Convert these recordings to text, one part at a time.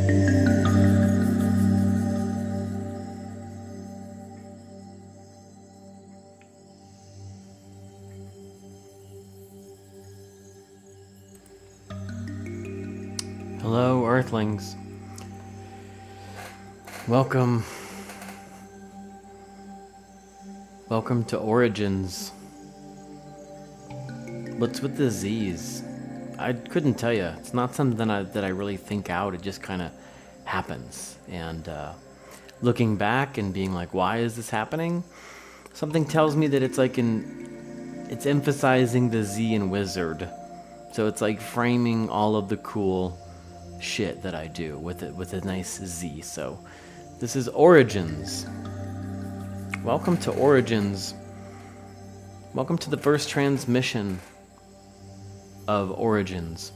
Hello, Earthlings. Welcome to Originz. What's with the Z's? I couldn't tell you. It's not something that I really think out. It just kind of happens. And looking back and being like, why is this happening? Something tells me that it's like it's emphasizing the Z in Wizard. So it's like framing all of the cool shit that I do with a nice Z. So this is Originz. Welcome to Originz. Welcome to the first transmission of Originz.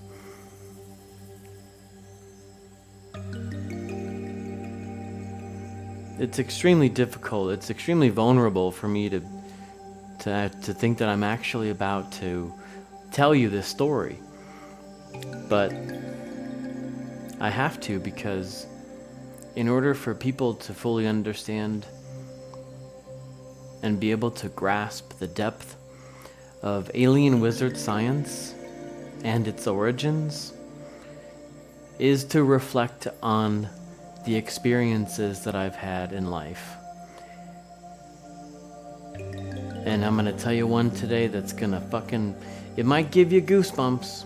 It's extremely difficult. It's extremely vulnerable for me to think that I'm actually about to tell you this story. But I have to, because in order for people to fully understand and be able to grasp the depth of alien wizard science and its origins, is to reflect on the experiences that I've had in life. And I'm gonna tell you one today that's gonna it might give you goosebumps.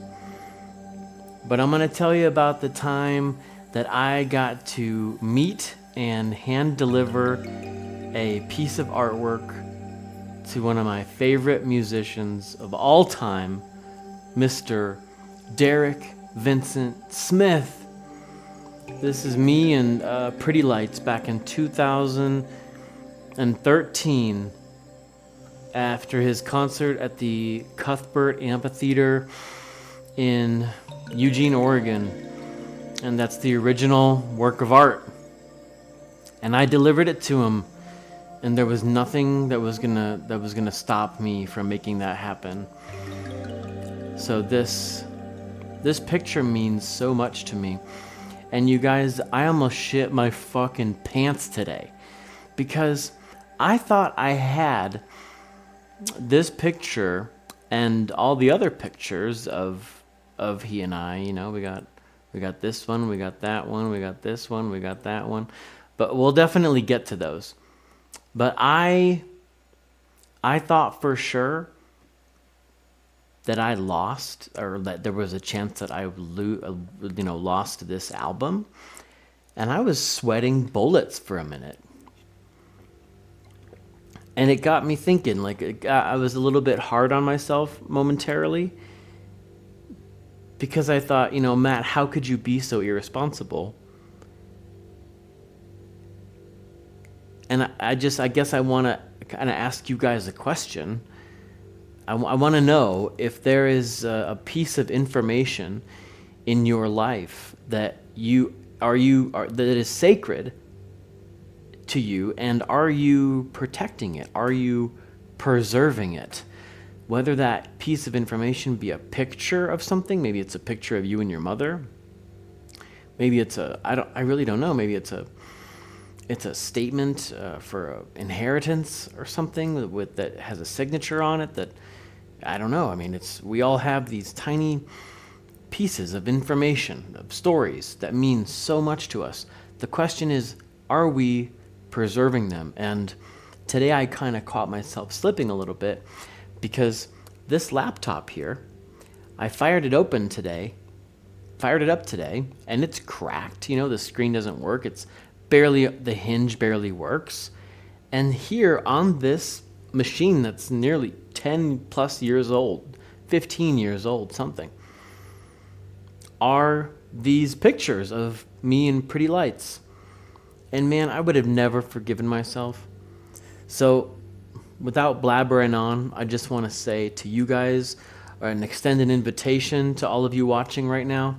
But I'm going to tell you about the time that I got to meet and hand deliver a piece of artwork to one of my favorite musicians of all time, Mr. Derek Vincent Smith. This is me and Pretty Lights back in 2013 after his concert at the Cuthbert Amphitheater in Eugene, Oregon, and that's the original work of art. And I delivered it to him, and there was nothing that was gonna stop me from making that happen. So this picture means so much to me. And you guys, I almost shit my fucking pants today, because I thought I had this picture and all the other pictures of he and I, you know, we got this one, we got that one, we got this one, we got that one, but we'll definitely get to those. But I thought for sure that I lost, or that there was a chance that I would lost this album, and I was sweating bullets for a minute. And it got me thinking, I was a little bit hard on myself momentarily, because I thought, Matt, how could you be so irresponsible? And I guess I want to kind of ask you guys a question. I want to know if there is a piece of information in your life that that is sacred to you, and are you protecting it? Are you preserving it? Whether that piece of information be a picture of something, maybe it's a picture of you and your mother. Maybe it's I really don't know. Maybe it's a statement for inheritance or something that has a signature on it that, I don't know. I mean, we all have these tiny pieces of information, of stories that mean so much to us. The question is, are we preserving them? And today I kind of caught myself slipping a little bit, because this laptop here, I fired it up today, and it's cracked. The screen doesn't work. The hinge barely works. And here on this machine that's nearly 10 plus years old, 15 years old, something, are these pictures of me and Pretty Lights. And man, I would have never forgiven myself. So without blabbering on, I just want to say to you guys, or an extended invitation to all of you watching right now,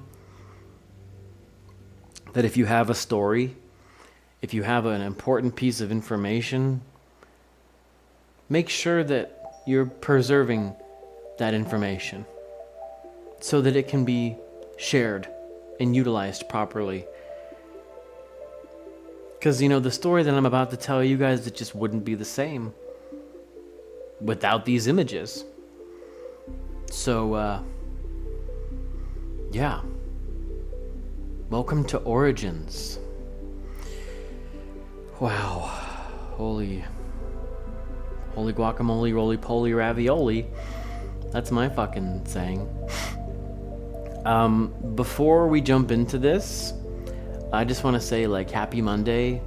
that if you have a story, if you have an important piece of information, make sure that you're preserving that information so that it can be shared and utilized properly. Because, you know, the story that I'm about to tell you guys, it just wouldn't be the same without these images. So, yeah. Welcome to Originz. Wow. Holy guacamole, roly-poly, ravioli. That's my fucking saying. Before we jump into this, I just want to say, like, happy Monday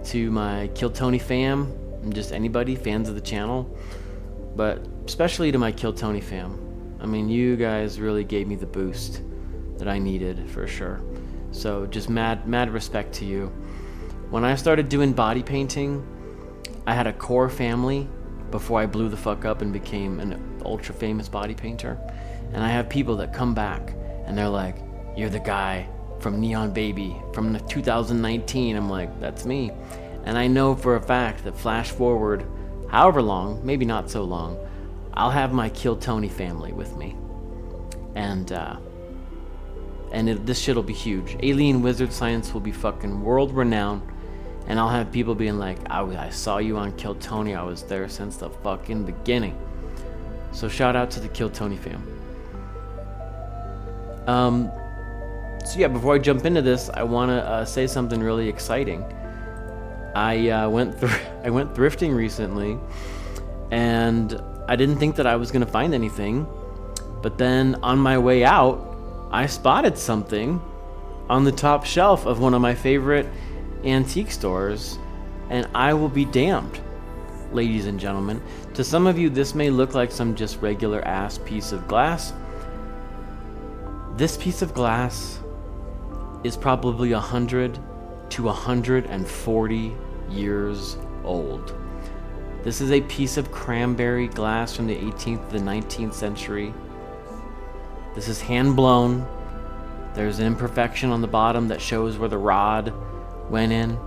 to my Kill Tony fam, and just anybody, fans of the channel, but especially to my Kill Tony fam. I mean, you guys really gave me the boost that I needed, for sure. So just mad respect to you. When I started doing body painting, I had a core family before I blew the fuck up and became an ultra famous body painter. And I have people that come back and they're like, "You're the guy from Neon Baby from 2019. I'm like, "That's me." And I know for a fact that flash forward however long, maybe not so long, I'll have my Kill Tony family with me. And this shit'll be huge. Alien Wizard Science will be fucking world renowned. And I'll have people being like, I saw you on Kill Tony. I was there since the fucking beginning. So shout out to the Kill Tony fam. So yeah, before I jump into this, I want to say something really exciting. I went thrifting recently, and I didn't think that I was gonna find anything. But then on my way out, I spotted something on the top shelf of one of my favorite antique stores, and I will be damned, ladies and gentlemen. To some of you, this may look like some just regular ass piece of glass. This piece of glass is probably 100 to 140 years old. This is a piece of cranberry glass from the 18th to the 19th century. This is hand blown. There's an imperfection on the bottom that shows where the rod went in,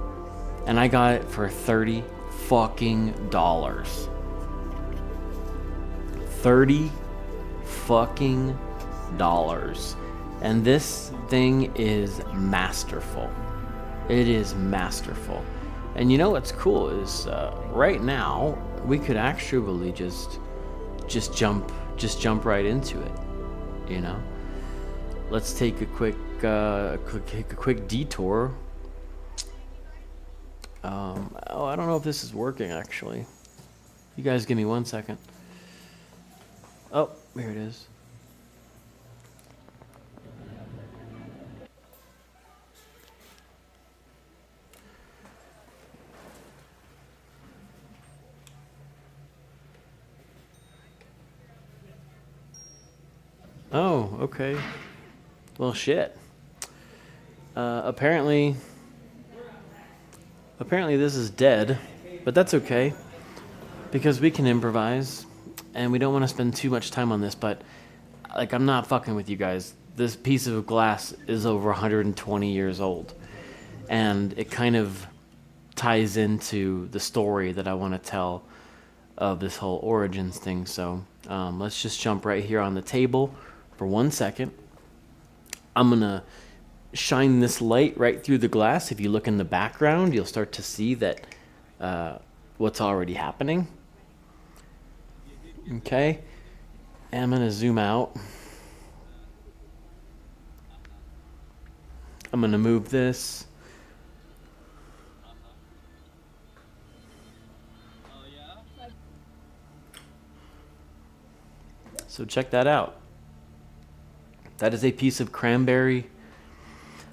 and I got it for $30 fucking dollars. $30 fucking dollars. And this thing is masterful. It is masterful. And you know what's cool is right now we could actually just jump right into it. You know, let's take a quick detour. I don't know if this is working actually. You guys give me 1 second. Oh, here it is. Oh, okay. Well, shit. Apparently this is dead, but that's okay, because we can improvise, and we don't want to spend too much time on this, but, like, I'm not fucking with you guys. This piece of glass is over 120 years old, and it kind of ties into the story that I want to tell of this whole Originz thing, so let's just jump right here on the table for 1 second. I'm gonna shine this light right through the glass. If you look in the background, you'll start to see that what's already happening. Okay, and I'm gonna zoom out. I'm gonna move this. So check that out. That is a piece of cranberry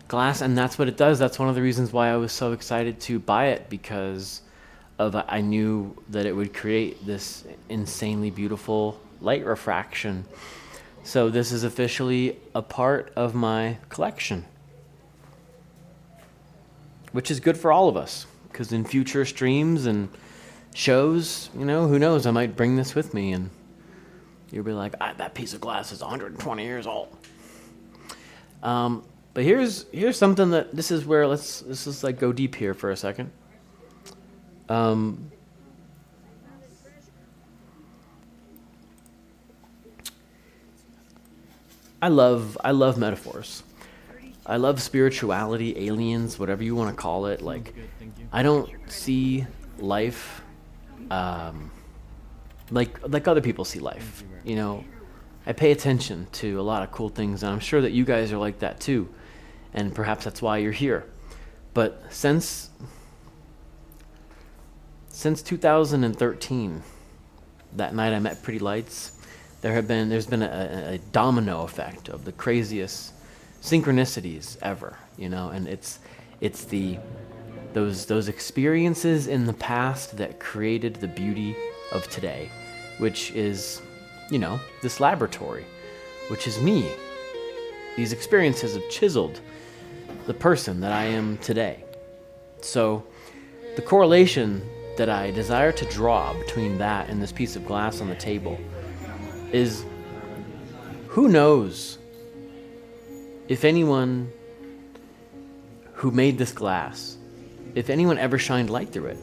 glass, and that's what it does. That's one of the reasons why I was so excited to buy it, because I knew that it would create this insanely beautiful light refraction. So this is officially a part of my collection, which is good for all of us, because in future streams and shows, you know, who knows, I might bring this with me and you'll be like, that piece of glass is 120 years old. But here's something that this is where let's just like go deep here for a second. I love metaphors. I love spirituality, aliens, whatever you want to call it. Like, I don't see life like other people see life. You know, I pay attention to a lot of cool things, and I'm sure that you guys are like that too. And perhaps that's why you're here. But since 2013, that night I met Pretty Lights, there's been a domino effect of the craziest synchronicities ever, you know, and it's those experiences in the past that created the beauty of today, which is, you know, this laboratory, which is me. These experiences have chiseled the person that I am today. So the correlation that I desire to draw between that and this piece of glass on the table is, who knows if anyone who made this glass, if anyone ever shined light through it.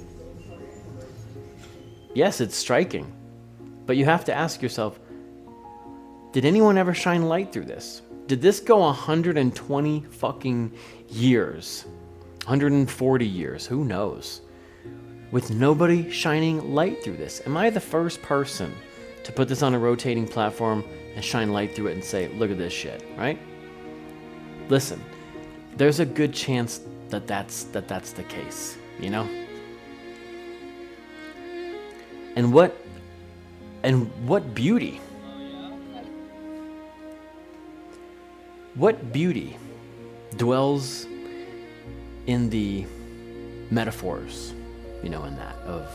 Yes, it's striking, but you have to ask yourself, did anyone ever shine light through this? Did this go 120 fucking years? 140 years, who knows? With nobody shining light through this. Am I the first person to put this on a rotating platform and shine light through it and say, look at this shit, right? Listen, there's a good chance that that's the case, you know? And what beauty? What beauty dwells in the metaphors, you know, in that, of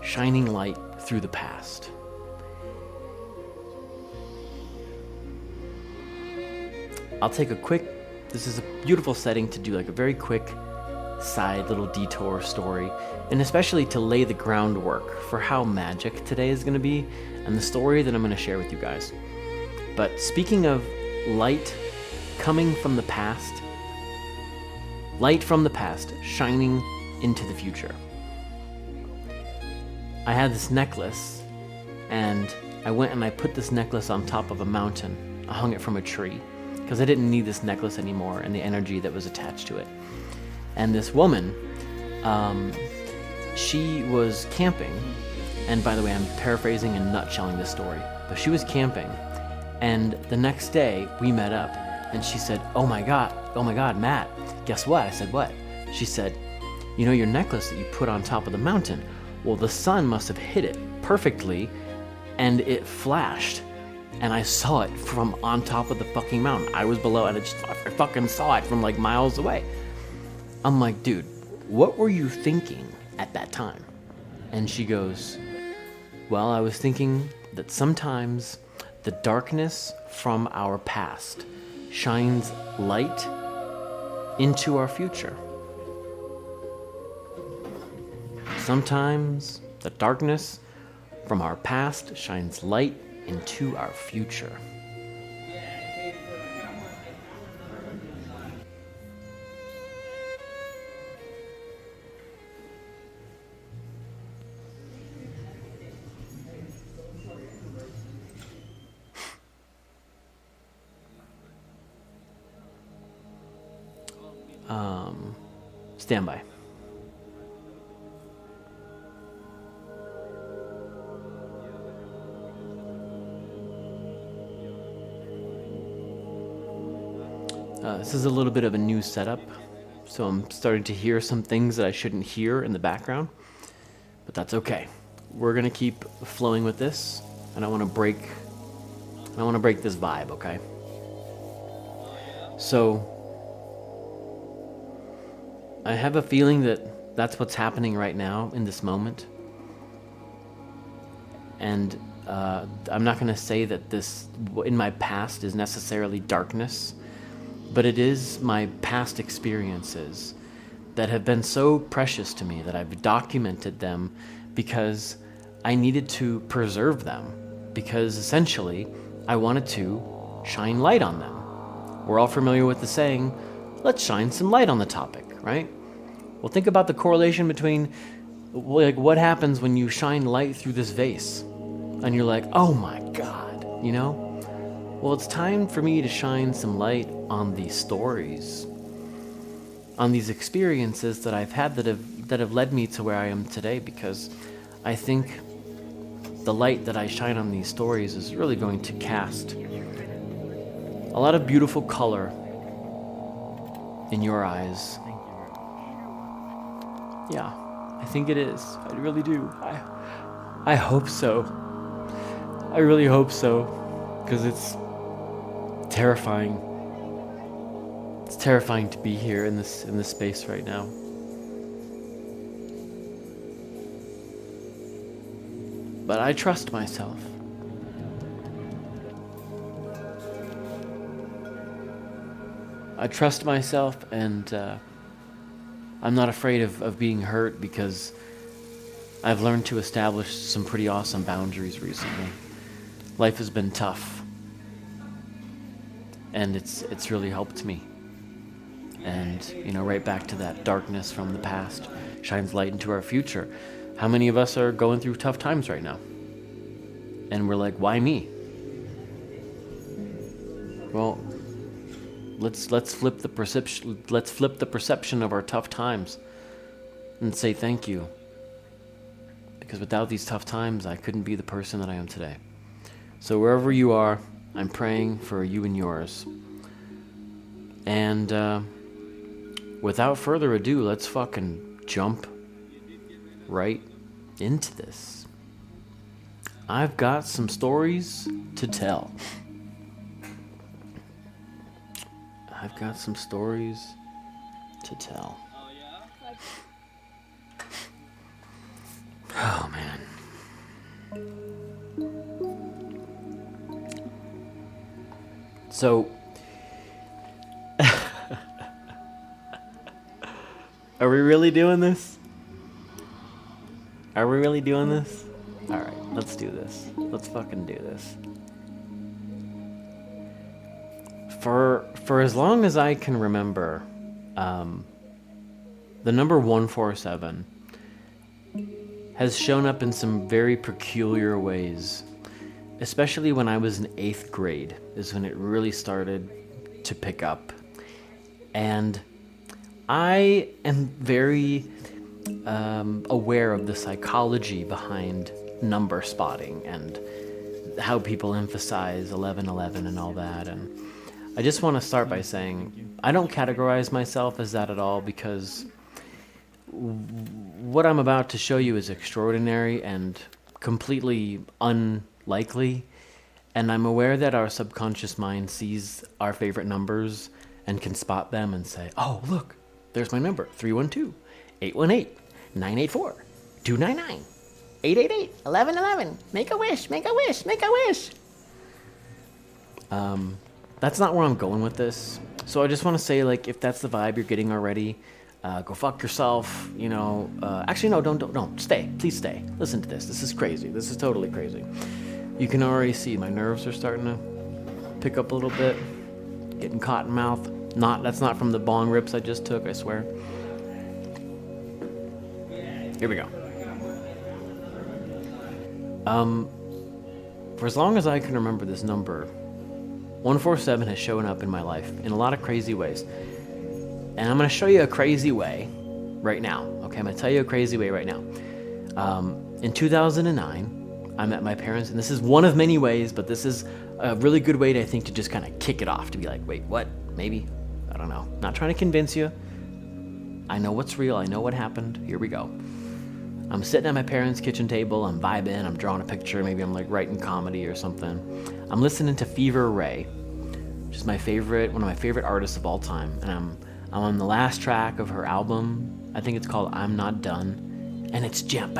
shining light through the past. I'll take this is a beautiful setting to do like a very quick side little detour story, and especially to lay the groundwork for how magic today is going to be and the story that I'm going to share with you guys. But speaking of light coming from the past, light from the past shining into the future. I had this necklace, and I went and I put this necklace on top of a mountain. I hung it from a tree because I didn't need this necklace anymore and the energy that was attached to it. And this woman, she was camping, and by the way, I'm paraphrasing and nutshelling this story, but she was camping, and the next day we met up, and she said, oh my God, Matt, guess what? I said, what? She said, you know your necklace that you put on top of the mountain? Well, the sun must have hit it perfectly, and it flashed, and I saw it from on top of the fucking mountain. I was below, and I fucking saw it from like miles away. I'm like, dude, what were you thinking at that time? And she goes, well, I was thinking that sometimes the darkness from our past shines light into our future. Sometimes the darkness from our past shines light into our future. Stand by. This is a little bit of a new setup, so I'm starting to hear some things that I shouldn't hear in the background, but that's okay. We're gonna keep flowing with this, and I want to break this vibe, okay? So I have a feeling that that's what's happening right now in this moment, and I'm not gonna say that this in my past is necessarily darkness, but it is my past experiences that have been so precious to me that I've documented them because I needed to preserve them, because essentially I wanted to shine light on them. We're all familiar with the saying, let's shine some light on the topic, right? Well, think about the correlation between like what happens when you shine light through this vase and you're like, oh my God, you know? Well, it's time for me to shine some light on these stories, on these experiences that I've had that have led me to where I am today, because I think the light that I shine on these stories is really going to cast a lot of beautiful color in your eyes. Yeah, I think it is. I really do. I hope so. I really hope so, because it's terrifying. It's terrifying to be here in this space right now. But I trust myself. I trust myself, and I'm not afraid of being hurt, because I've learned to establish some pretty awesome boundaries recently. Life has been tough, and it's really helped me. And, you know, right back to that darkness from the past shines light into our future. How many of us are going through tough times right now? And we're like, why me? Well, let's flip the perception. Let's flip the perception of our tough times and say thank you. Because without these tough times, I couldn't be the person that I am today. So wherever you are, I'm praying for you and yours. And without further ado, let's fucking jump right into this. I've got some stories to tell. I've got some stories to tell. Oh, man. So, are we really doing this? Are we really doing this? Alright, let's do this. Let's fucking do this. For as long as I can remember, the number 147 has shown up in some very peculiar ways, especially when I was in 8th grade, is when it really started to pick up. And I am very aware of the psychology behind number spotting and how people emphasize 1111 and all that. And I just want to start by saying I don't categorize myself as that at all, because what I'm about to show you is extraordinary and completely unlikely. And I'm aware that our subconscious mind sees our favorite numbers and can spot them and say, oh, look, there's my number, 312, 818, 984, 299, 888, 1111, make a wish, make a wish, make a wish. That's not where I'm going with this. So I just want to say, like, if that's the vibe you're getting already, go fuck yourself, you know. Actually, no, don't. Stay. Please stay. Listen to this. This is crazy. This is totally crazy. You can already see my nerves are starting to pick up a little bit. Getting cotton mouth. That's not from the bong rips I just took, I swear. Here we go. For as long as I can remember, this number 147 has shown up in my life in a lot of crazy ways. And I'm going to show you a crazy way right now. Okay, I'm going to tell you a crazy way right now. In 2009, I met my parents, and this is one of many ways, but this is a really good way, I think, to just kind of kick it off, to be like, wait, what? Maybe? I don't know. Not trying to convince you. I know what's real. I know what happened. Here we go. I'm sitting at my parents' kitchen table. I'm vibing. I'm drawing a picture. Maybe I'm like writing comedy or something. I'm listening to Fever Ray, which is one of my favorite artists of all time. And I'm on the last track of her album. I think it's called I'm Not Done. And it's jam.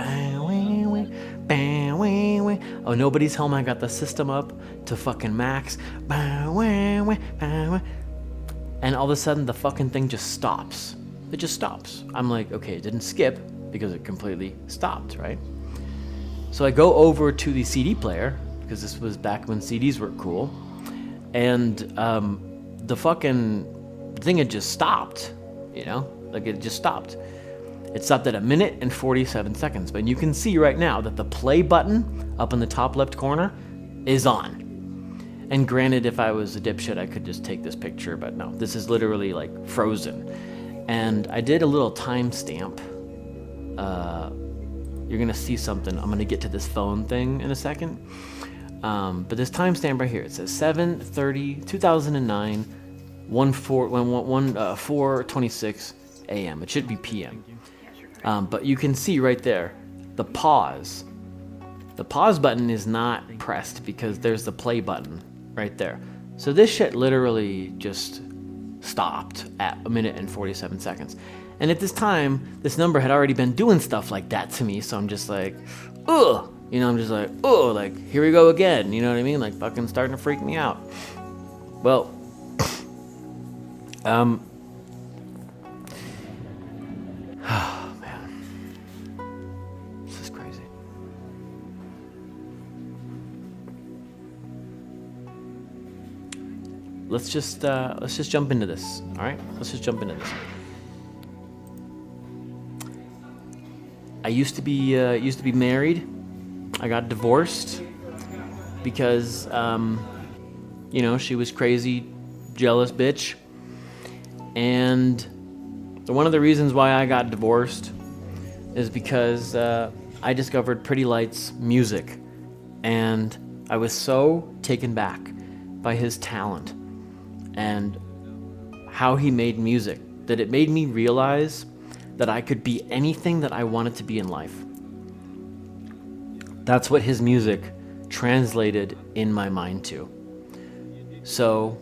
Oh, nobody's home. I got the system up to fucking max. And all of a sudden, the fucking thing just stops. It just stops. I'm like, okay, it didn't skip because it completely stopped, right? So I go over to the CD player, because this was back when CDs were cool. And the fucking thing had just stopped, you know? Like, it just stopped. It stopped at 1 minute and 47 seconds. But you can see right now that the play button up in the top left corner is on. And granted, if I was a dipshit, I could just take this picture, but no, this is literally like frozen. And I did a little timestamp. You're gonna see something. I'm gonna get to this phone thing in a second. But this timestamp right here, it says 7:30, 2009, 4:26 a.m. It should be p.m. But you can see right there, the pause. The pause button is not pressed because there's the play button right there. So this shit literally just stopped at 1 minute and 47 seconds. And at this time, this number had already been doing stuff like that to me. So I'm just like, ugh. You know, I'm just like, oh, like, here we go again. You know what I mean? Like, fucking starting to freak me out. Well, oh, man. This is crazy. Let's just jump into this. All right? Let's just jump into this. I used to be married. I got divorced because, you know, she was crazy, jealous bitch. And one of the reasons why I got divorced is because I discovered Pretty Light's music. And I was so taken back by his talent and how he made music that it made me realize that I could be anything that I wanted to be in life. That's what his music translated in my mind to. So,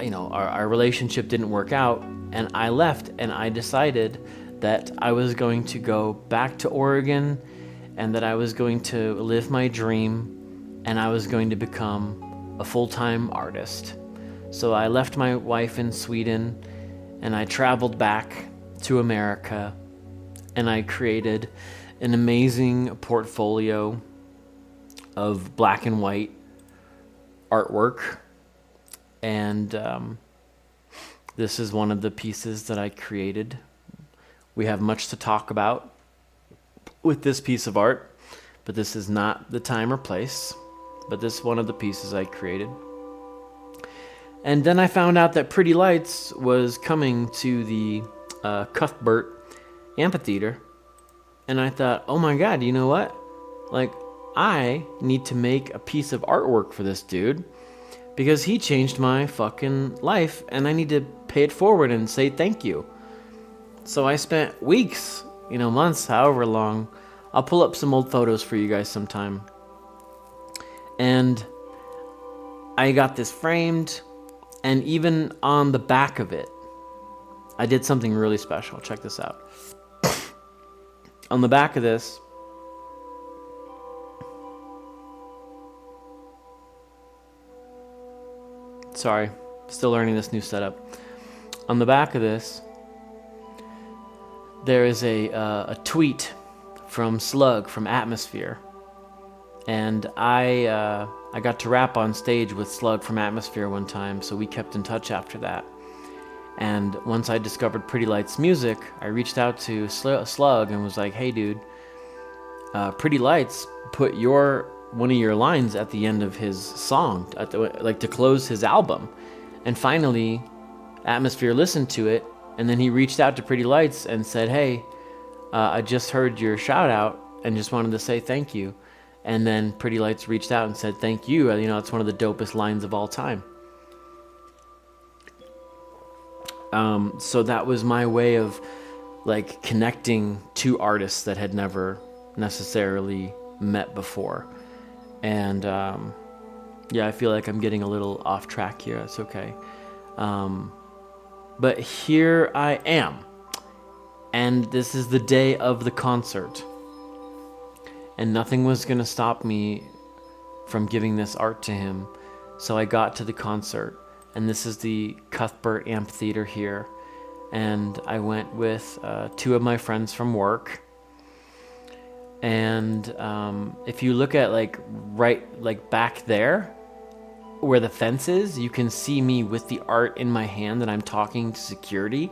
you know, our relationship didn't work out, and I left, and I decided that I was going to go back to Oregon, and that I was going to live my dream, and I was going to become a full-time artist. So I left my wife in Sweden, and I traveled back to America, and I created an amazing portfolio of black and white artwork. And this is one of the pieces that I created. We have much to talk about with this piece of art, but this is not the time or place. But this is one of the pieces I created. And then I found out that Pretty Lights was coming to the Cuthbert Amphitheater. And I thought, oh my God, you know what? Like, I need to make a piece of artwork for this dude because he changed my fucking life and I need to pay it forward and say thank you. So I spent weeks, you know, months, however long. I'll pull up some old photos for you guys sometime. And I got this framed, and even on the back of it, I did something really special. Check this out. On the back of this, sorry, still learning this new setup. On the back of this, there is a tweet from Slug from Atmosphere, and I got to rap on stage with Slug from Atmosphere one time, so we kept in touch after that. And once I discovered Pretty Light's music, I reached out to Slug and was like, hey dude, Pretty Lights put one of your lines at the end of his song, like to close his album. And finally, Atmosphere listened to it, and then he reached out to Pretty Lights and said, hey, I just heard your shout out and just wanted to say thank you. And then Pretty Lights reached out and said thank you. You know, it's one of the dopest lines of all time. So that was my way of like connecting two artists that had never necessarily met before. And yeah, I feel like I'm getting a little off track here. That's okay. But here I am. And this is the day of the concert. And nothing was going to stop me from giving this art to him. So I got to the concert. And this is the Cuthbert Amphitheater here. And I went with two of my friends from work. And if you look at right back there, where the fence is, you can see me with the art in my hand, and I'm talking to security.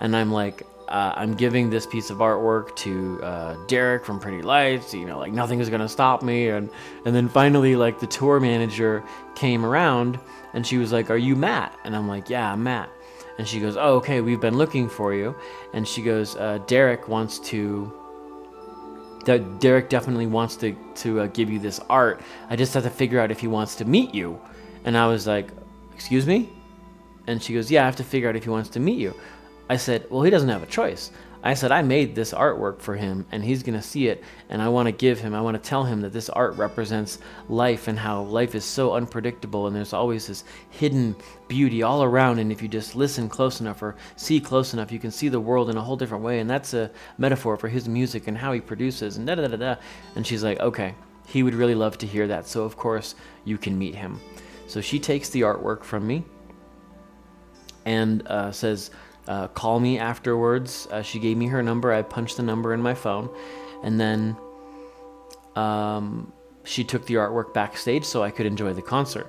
And I'm like I'm giving this piece of artwork to Derek from Pretty Lights, like nothing is gonna stop me. And then finally, like, the tour manager came around and she was like, "Are you Matt?" And I'm like, "Yeah, I'm Matt." And she goes, "Oh, okay, we've been looking for you." And she goes, Derek definitely wants to give you this art. I just have to figure out if he wants to meet you." And I was like, "Excuse me?" And she goes, "Yeah, I have to figure out if he wants to meet you." I said, "Well, he doesn't have a choice." I said, "I made this artwork for him, and he's going to see it, and I want to tell him that this art represents life and how life is so unpredictable, and there's always this hidden beauty all around, and if you just listen close enough or see close enough, you can see the world in a whole different way, and that's a metaphor for his music and how he produces, and da-da-da-da-da." And she's like, "Okay, he would really love to hear that, so of course you can meet him." So she takes the artwork from me and says, "Call me afterwards." She gave me her number. I punched the number in my phone, and then she took the artwork backstage so I could enjoy the concert.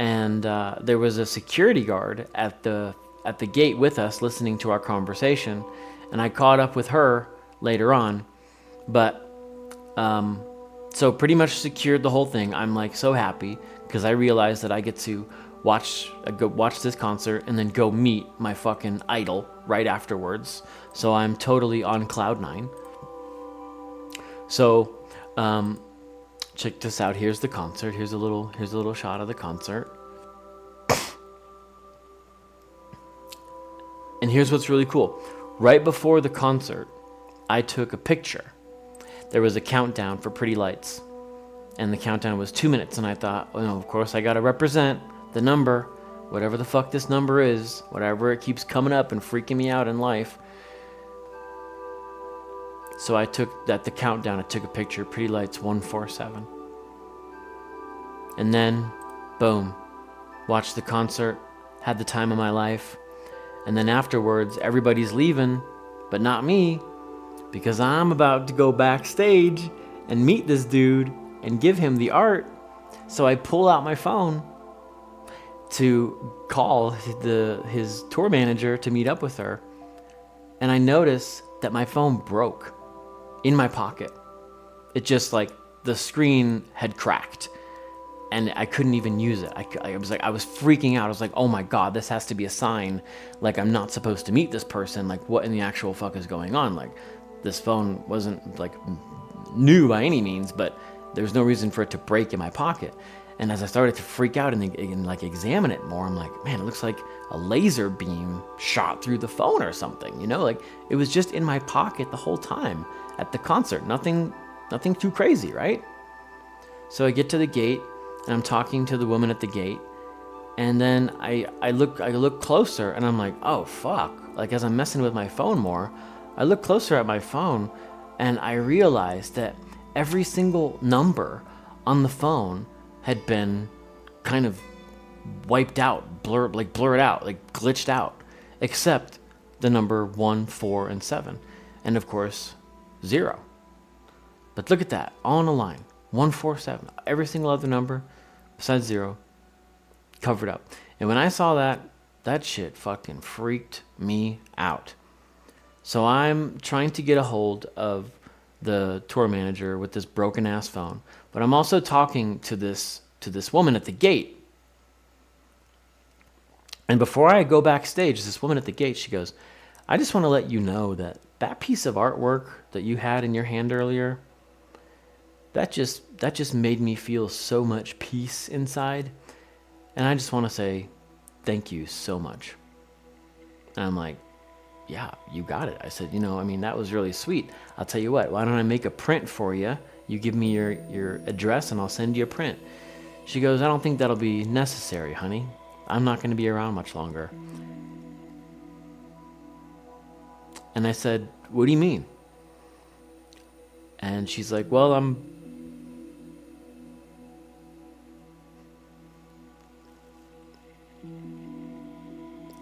And there was a security guard at the gate with us, listening to our conversation, and I caught up with her later on. But so pretty much secured the whole thing. I'm like so happy because I realized that I get to watch this concert and then go meet my fucking idol right afterwards. So I'm totally on cloud nine. So check this out. Here's the concert. Here's a little shot of the concert. And here's what's really cool. Right before the concert, I took a picture. There was a countdown for Pretty Lights, and the countdown was 2 minutes, and I thought, of course I gotta represent the number, whatever the fuck this number is, whatever it keeps coming up and freaking me out in life. So I took the countdown, I took a picture, Pretty Lights 147. And then, boom, watched the concert, had the time of my life. And then afterwards, everybody's leaving, but not me, because I'm about to go backstage and meet this dude and give him the art. So I pull out my phone to call his tour manager to meet up with her. And I notice that my phone broke in my pocket. It just, like, the screen had cracked and I couldn't even use it. I was freaking out. I was like, "Oh my God, this has to be a sign. Like, I'm not supposed to meet this person. Like, what in the actual fuck is going on?" Like, this phone wasn't, like, new by any means, but there's no reason for it to break in my pocket. And as I started to freak out and like examine it more, I'm like, man, it looks like a laser beam shot through the phone or something, like it was just in my pocket the whole time at the concert. Nothing too crazy, right? So I get to the gate and I'm talking to the woman at the gate, and then I look closer and I'm like, oh fuck. Like, as I'm messing with my phone more, I look closer at my phone and I realized that every single number on the phone had been kind of wiped out, blurred out, like glitched out, except the number 1, 4, and 7, and of course 0. But look at that, all in a line, 1, 4, 7. Every single other number besides 0 covered up. And when I saw that shit fucking freaked me out. So I'm trying to get a hold of the tour manager with this broken ass phone, but I'm also talking to this woman at the gate. And before I go backstage, this woman at the gate, she goes, "I just want to let you know that piece of artwork that you had in your hand earlier, that just made me feel so much peace inside, and I just want to say thank you so much." And I'm like, "Yeah, you got it." I said, that was really sweet. I'll tell you what, why don't I make a print for you? You give me your address and I'll send you a print. She goes, "I don't think that'll be necessary, honey. I'm not going to be around much longer." And I said, "What do you mean?" And she's like, "Well,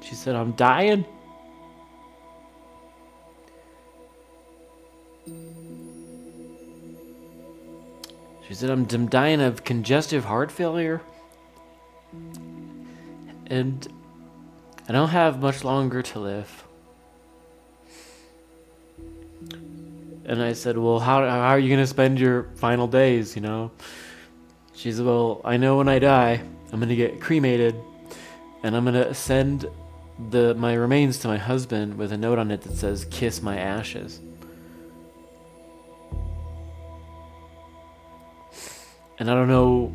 she said, "I'm dying." She said, I'm dying of congestive heart failure, and I don't have much longer to live. And I said, well, how are you going to spend your final days, you know? She said, well, I know when I die, I'm going to get cremated, and I'm going to send my remains to my husband with a note on it that says, kiss my ashes. And I don't know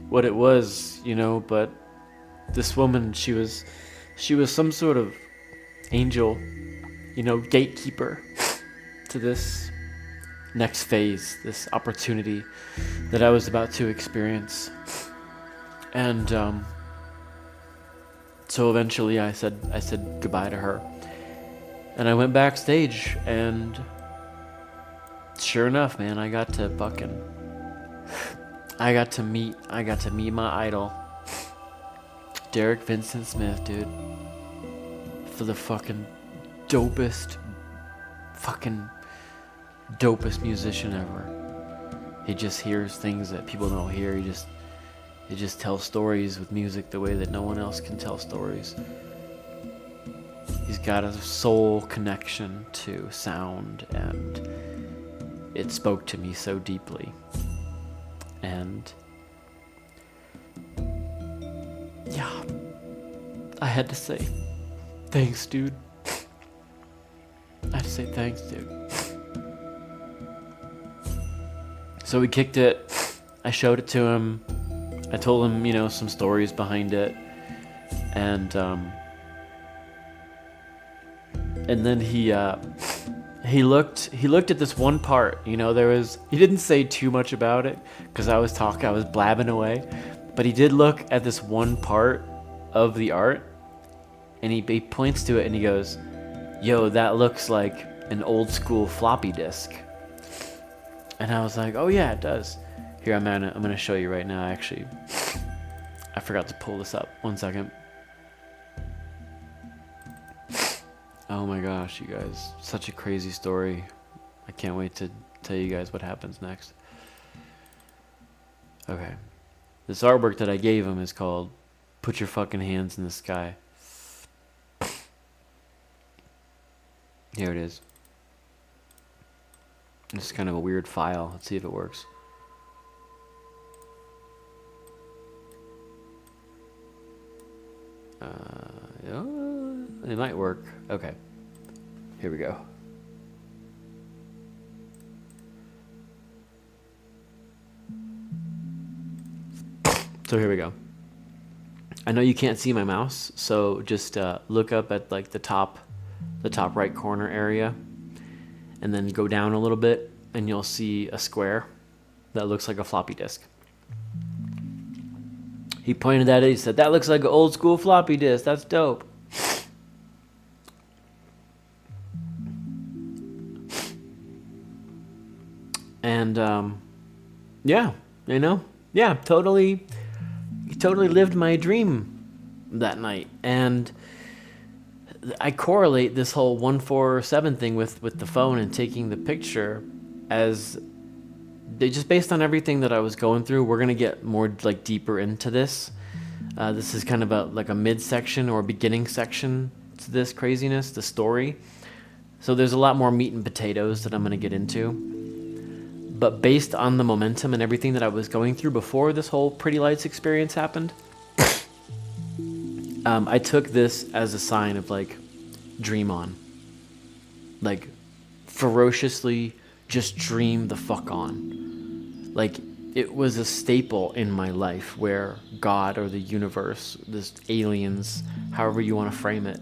what it was, you know, but this woman, she was some sort of angel, you know, gatekeeper to this next phase, this opportunity that I was about to experience. And so eventually I said goodbye to her. And I went backstage, and sure enough, man, I got to meet my idol, Derek Vincent Smith, dude. For the fucking dopest musician ever. He just hears things that people don't hear. He just tells stories with music the way that no one else can tell stories. He's got a soul connection to sound, and it spoke to me so deeply. And yeah, I had to say thanks, dude. I had to say thanks, dude. So we kicked it. I showed it to him. I told him, you know, some stories behind it. And then he looked at this one part, you know, he didn't say too much about it because I was blabbing away, but he did look at this one part of the art, and he points to it and he goes, yo, that looks like an old school floppy disk. And I was like, oh yeah, it does. Here, I'm gonna show you right now. Actually, I forgot to pull this up. 1 second. Oh my gosh, you guys. Such a crazy story. I can't wait to tell you guys what happens next. Okay. This artwork that I gave him is called Put Your Fucking Hands in the Sky. Here it is. This is kind of a weird file. Let's see if it works. It might work. Okay. Here we go. So here we go. I know you can't see my mouse, so just look up at like the top right corner area, and then go down a little bit, and you'll see a square that looks like a floppy disk. He pointed at it. He said, "That looks like an old school floppy disk. That's dope." And yeah, you know, yeah, totally lived my dream that night. And I correlate this whole 147 thing with the phone and taking the picture as just based on everything that I was going through. We're gonna get more like deeper into this. This is kind of like a mid-section or beginning section to this craziness, the story. So there's a lot more meat and potatoes that I'm gonna get into. But based on the momentum and everything that I was going through before this whole Pretty Lights experience happened, I took this as a sign of like, dream on. Like, ferociously just dream the fuck on. Like, it was a staple in my life where God or the universe, this aliens, however you want to frame it,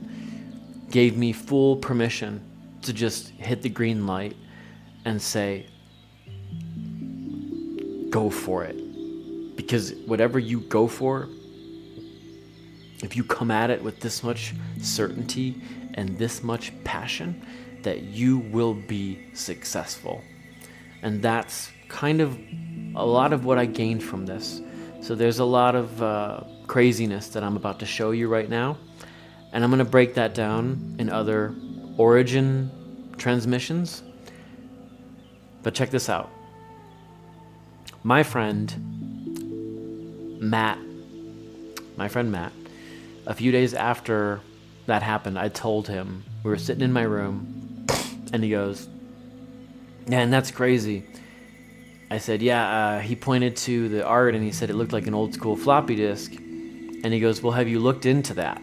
gave me full permission to just hit the green light and say, go for it. Because whatever you go for, if you come at it with this much certainty and this much passion, that you will be successful. And that's kind of a lot of what I gained from this. So there's a lot of craziness that I'm about to show you right now. And I'm going to break that down in other origin transmissions. But check this out. My friend Matt, a few days after that happened, I told him, we were sitting in my room, and he goes, Yeah, and that's crazy. I said, yeah, he pointed to the art and he said it looked like an old school floppy disk. And he goes, well, have you looked into that?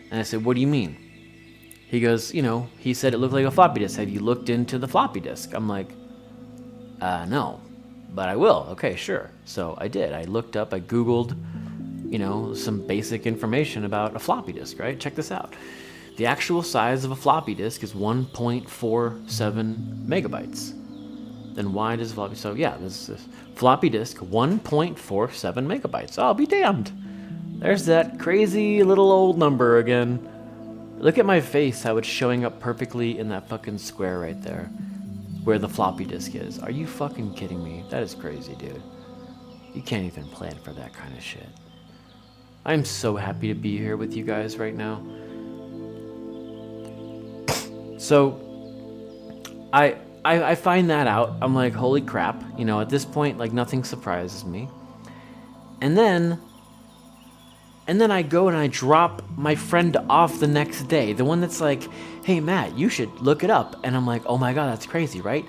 And I said, what do you mean? He goes, he said it looked like a floppy disk. Have you looked into the floppy disk? I'm like, no, but I will. Okay, sure. So I did. I looked up, I Googled, some basic information about a floppy disk, right? Check this out. The actual size of a floppy disk is 1.47 megabytes. Then why does floppy? So yeah, this floppy disk 1.47 megabytes. I'll be damned. There's that crazy little old number again. Look at my face, how it's showing up perfectly in that fucking square right there, where the floppy disk is. Are you fucking kidding me? That is crazy, dude. You can't even plan for that kind of shit. I'm so happy to be here with you guys right now. So, I find that out. I'm like, holy crap. At this point, like, nothing surprises me. And then I go and I drop my friend off the next day. The one that's like, hey, Matt, you should look it up. And I'm like, oh my God, that's crazy, right?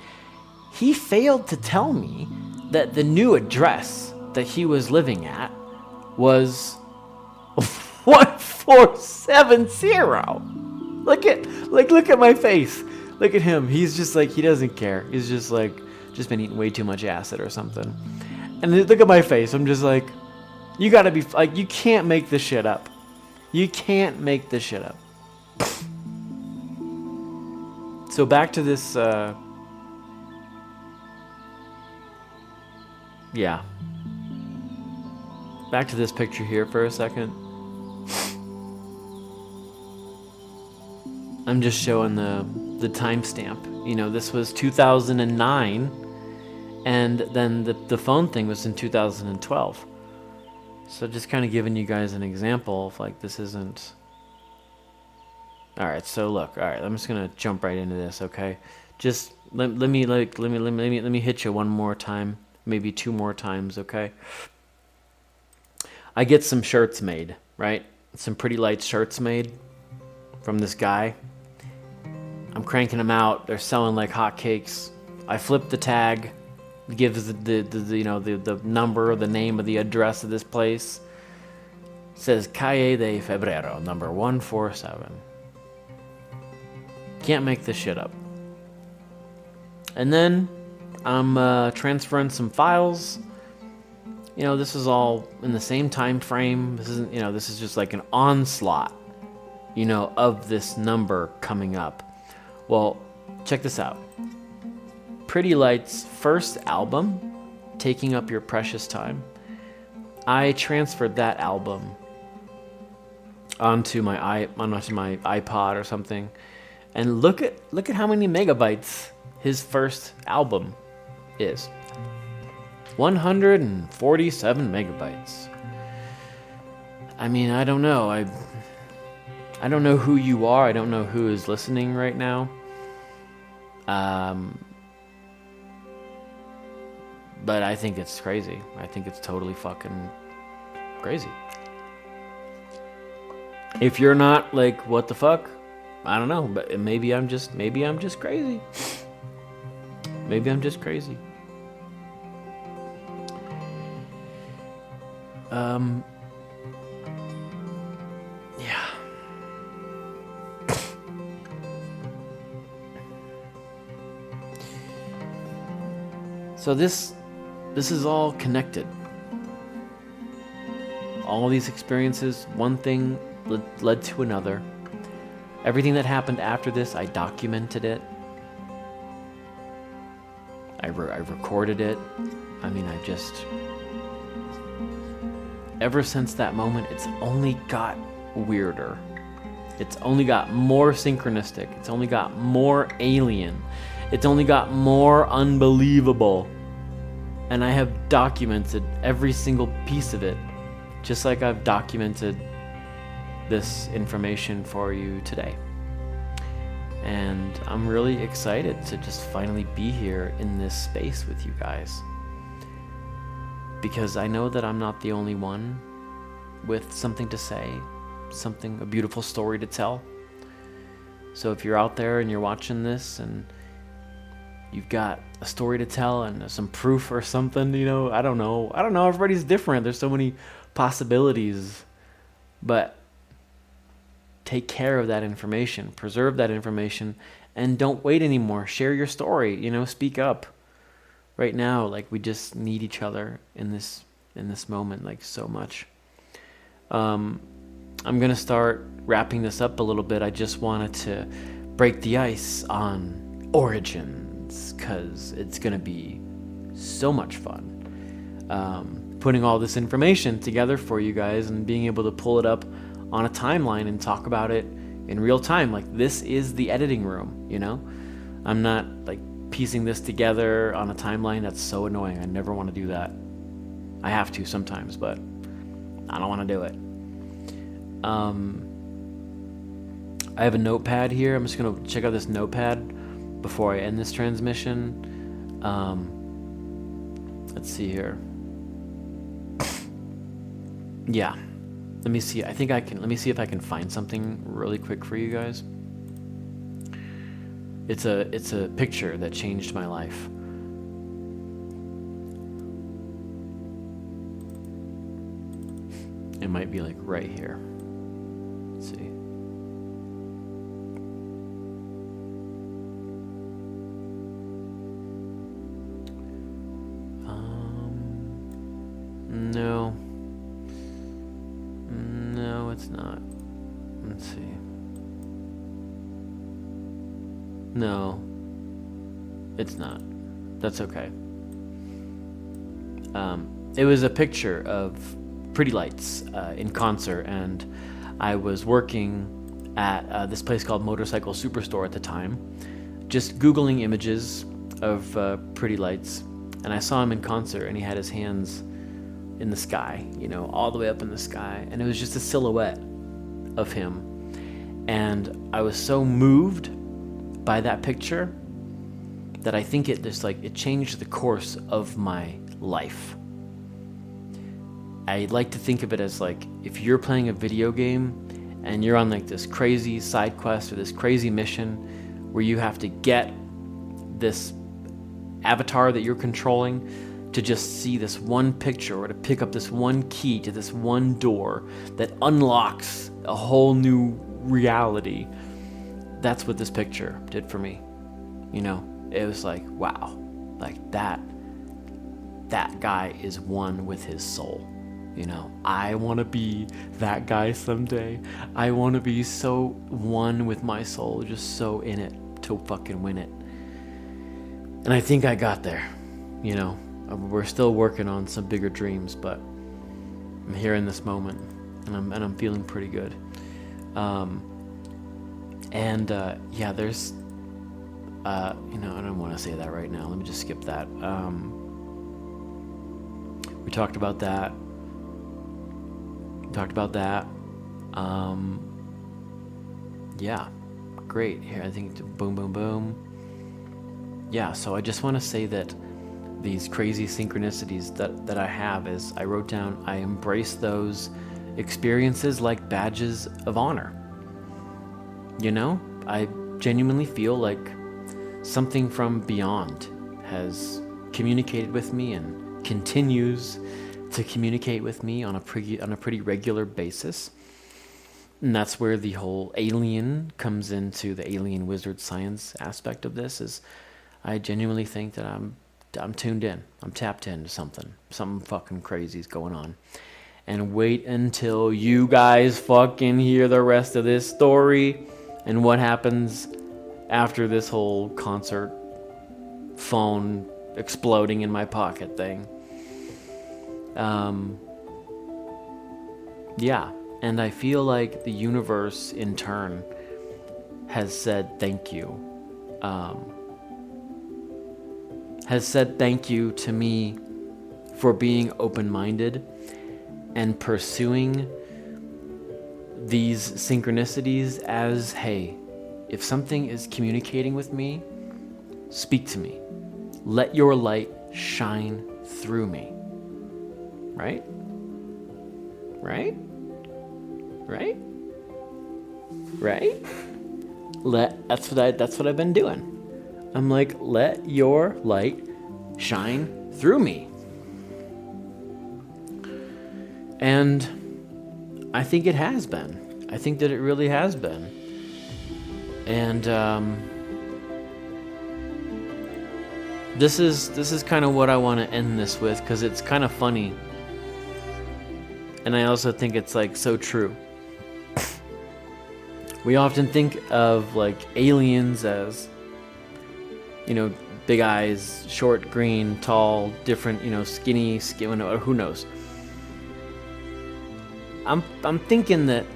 He failed to tell me that the new address that he was living at was 1470. Look at my face. Look at him. He's just like, he doesn't care. He's just like, just been eating way too much acid or something. And look at my face. I'm just like, you gotta be, like, you can't make this shit up. You can't make this shit up. So back to this, yeah. Back to this picture here for a second. I'm just showing the timestamp. This was 2009, and then the phone thing was in 2012. So just kind of giving you guys an example of, like, this isn't... Alright, so look, alright, I'm just gonna jump right into this, okay? Just let me hit you one more time, maybe two more times, okay? I get some shirts made, right? Some pretty light shirts made from this guy. I'm cranking them out. They're selling like hotcakes. I flip the tag, gives the number, the name of the address of this place. It says Calle de Febrero, number 147. Can't make this shit up. And then I'm transferring some files. This is all in the same time frame. This isn't, this is just like an onslaught, of this number coming up. Well, check this out. Pretty Light's first album, Taking Up Your Precious Time, I transferred that album onto my iPod or something, and look at how many megabytes his first album is. 147 megabytes. I mean, I don't know. I don't know who you are. I don't know who is listening right now. But I think it's crazy. I think it's totally fucking crazy. If you're not like, what the fuck? I don't know, but maybe I'm just crazy. Maybe I'm just crazy. Yeah. So this is all connected. All these experiences, one thing led to another. Everything that happened after this, I documented it. I recorded it. I mean, ever since that moment, it's only got weirder. It's only got more synchronistic. It's only got more alien. It's only got more unbelievable. And I have documented every single piece of it, just like I've documented this information for you today. And I'm really excited to just finally be here in this space with you guys. Because I know that I'm not the only one with something to say, a beautiful story to tell. So if you're out there and you're watching this and you've got a story to tell and some proof or something, you know. I don't know. Everybody's different. There's so many possibilities. But take care of that information, preserve that information, and don't wait anymore. Share your story, you know, speak up. Right now, like, we just need each other in this moment, like, so much. I'm gonna start wrapping this up a little bit. I just wanted to break the ice on Origins, because it's gonna be so much fun. Putting all this information together for you guys and being able to pull it up on a timeline and talk about it in real time. Like, this is the editing room, you know? I'm not like piecing this together on a timeline. That's so annoying. I never want to do that. I have to sometimes, but I don't want to do it. I have a notepad here. I'm just going to check out this notepad before I end this transmission. Let's see here. Yeah. Let me see. Let me see if I can find something really quick for you guys. It's a picture that changed my life. It might be like right here. Let's see. No. No, it's not. Let's see. No, it's not. That's okay. It was a picture of Pretty Lights in concert, and I was working at this place called Motorcycle Superstore at the time, just Googling images of Pretty Lights, and I saw him in concert, and he had his hands in the sky, you know, all the way up in the sky, and it was just a silhouette of him, and I was so moved by that picture that I think it just like it changed the course of my life. I like to think of it as like, if you're playing a video game and you're on like this crazy side quest or this crazy mission where you have to get this avatar that you're controlling to just see this one picture or to pick up this one key to this one door that unlocks a whole new reality. That's what this picture did for me. You know, it was like, wow, like that guy is one with his soul. You know, I want to be that guy someday. I want to be so one with my soul, just so in it to fucking win it. And I think I got there. You know, we're still working on some bigger dreams, but I'm here in this moment, and I'm feeling pretty good. Yeah, there's, you know, I don't want to say that right now. Let me just skip that. We talked about that. Yeah, great. Here, I think boom, boom, boom. Yeah, so I just want to say that these crazy synchronicities that I have is I wrote down, I embrace those experiences like badges of honor. You know, I genuinely feel like something from beyond has communicated with me and continues to communicate with me on a pretty regular basis. And that's where the whole alien comes into, the alien wizard science aspect of this. Is I genuinely think that I'm tuned in. I'm tapped into something. Something fucking crazy is going on. And wait until you guys fucking hear the rest of this story and what happens after this whole concert phone exploding in my pocket thing. Yeah, and I feel like the universe in turn has said thank you. Has said thank you to me for being open-minded and pursuing these synchronicities as, hey, if something is communicating with me, speak to me. Let your light shine through me. Right? Right? Right? Right? That's what I've been doing. I'm like, let your light shine through me. And I think it has been. I think that it really has been. And this is kind of what I want to end this with, because it's kind of funny. And I also think it's like so true. We often think of like aliens as, you know, big eyes, short, green, tall, different, you know, skinny, skin, or who knows. I'm thinking that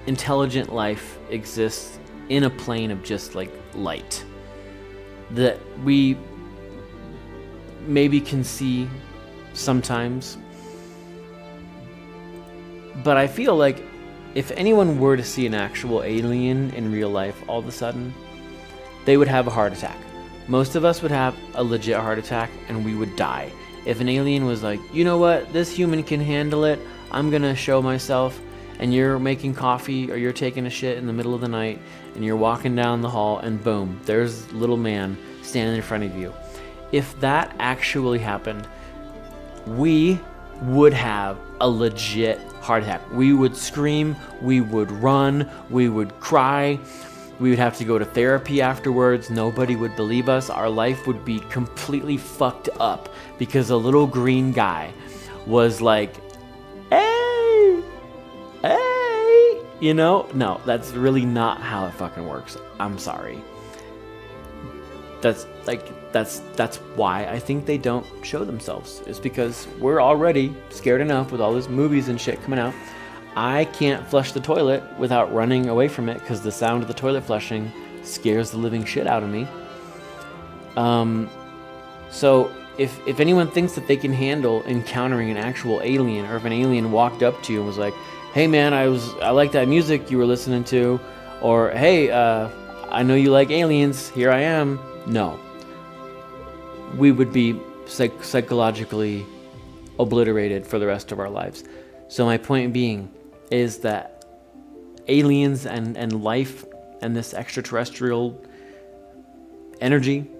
intelligent life exists in a plane of just like light that we maybe can see sometimes. But I feel like if anyone were to see an actual alien in real life all of a sudden, they would have a heart attack. Most of us would have a legit heart attack and we would die. If an alien was like, you know what, this human can handle it, I'm gonna show myself, and you're making coffee or you're taking a shit in the middle of the night and you're walking down the hall and boom, there's little man standing in front of you. If that actually happened, we would have a legit heart attack. We would scream, we would run, we would cry, we would have to go to therapy afterwards. Nobody would believe us. Our life would be completely fucked up because a little green guy was like, hey, you know? No, that's really not how it fucking works. I'm sorry. That's why I think they don't show themselves. It's because we're already scared enough with all these movies and shit coming out. I can't flush the toilet without running away from it because the sound of the toilet flushing scares the living shit out of me. So if anyone thinks that they can handle encountering an actual alien, or if an alien walked up to you and was like, hey man, I like that music you were listening to, or hey, I know you like aliens, here I am. No. We would be psychologically obliterated for the rest of our lives. So my point being is that aliens and life and this extraterrestrial energy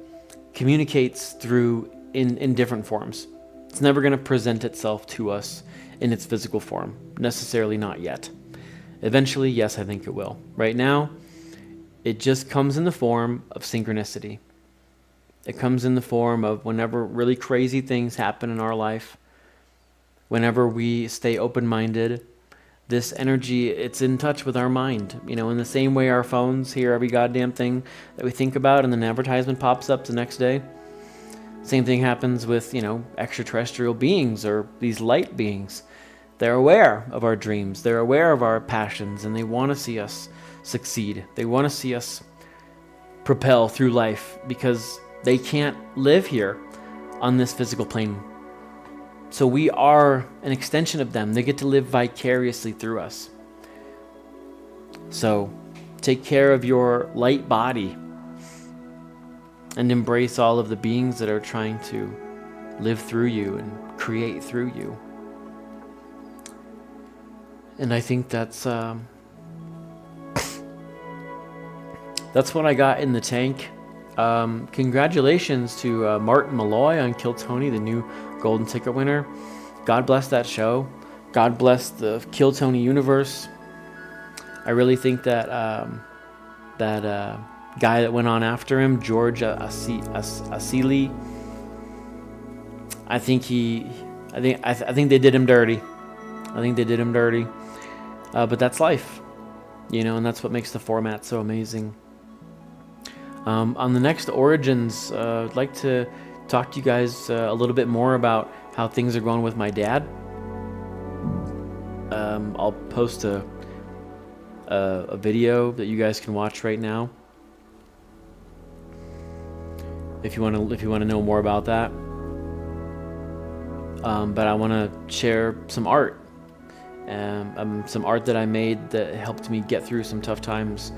communicates through in different forms. It's never going to present itself to us in its physical form. Necessarily not yet. Eventually, yes, I think it will. Right now, it just comes in the form of synchronicity. It comes in the form of whenever really crazy things happen in our life, whenever we stay open-minded, this energy, it's in touch with our mind. You know, in the same way our phones hear every goddamn thing that we think about and then an advertisement pops up the next day. Same thing happens with, you know, extraterrestrial beings or these light beings. They're aware of our dreams. They're aware of our passions, and they want to see us succeed. They want to see us propel through life because they can't live here on this physical plane. So we are an extension of them. They get to live vicariously through us. So take care of your light body and embrace all of the beings that are trying to live through you and create through you. And I think that's what I got in the tank. Congratulations to Martin Malloy on Kill Tony, the new Golden Ticket winner. God bless that show. God bless the Kill Tony universe. I really think that that guy that went on after him, George Asili, I think they did him dirty. But that's life, you know, and that's what makes the format so amazing. On the next Origins, I'd like to talk to you guys a little bit more about how things are going with my dad. I'll post a video that you guys can watch right now if you want to know more about that. But I want to share some art, some art that I made that helped me get through some tough times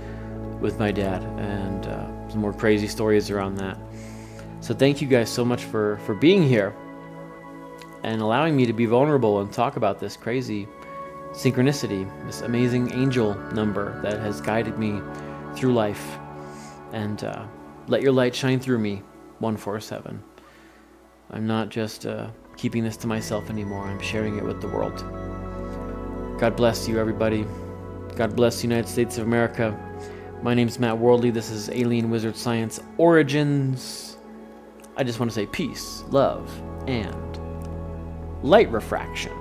with my dad, and some more crazy stories around that. So thank you guys so much for being here and allowing me to be vulnerable and talk about this crazy synchronicity, this amazing angel number that has guided me through life. And Let your light shine through me, 147. I'm not just keeping this to myself anymore. I'm sharing it with the world. God bless you, everybody. God bless the United States of America. My name's Matt Worldly. This is Alien Wizard Science Origins. I just want to say peace, love, and light refraction.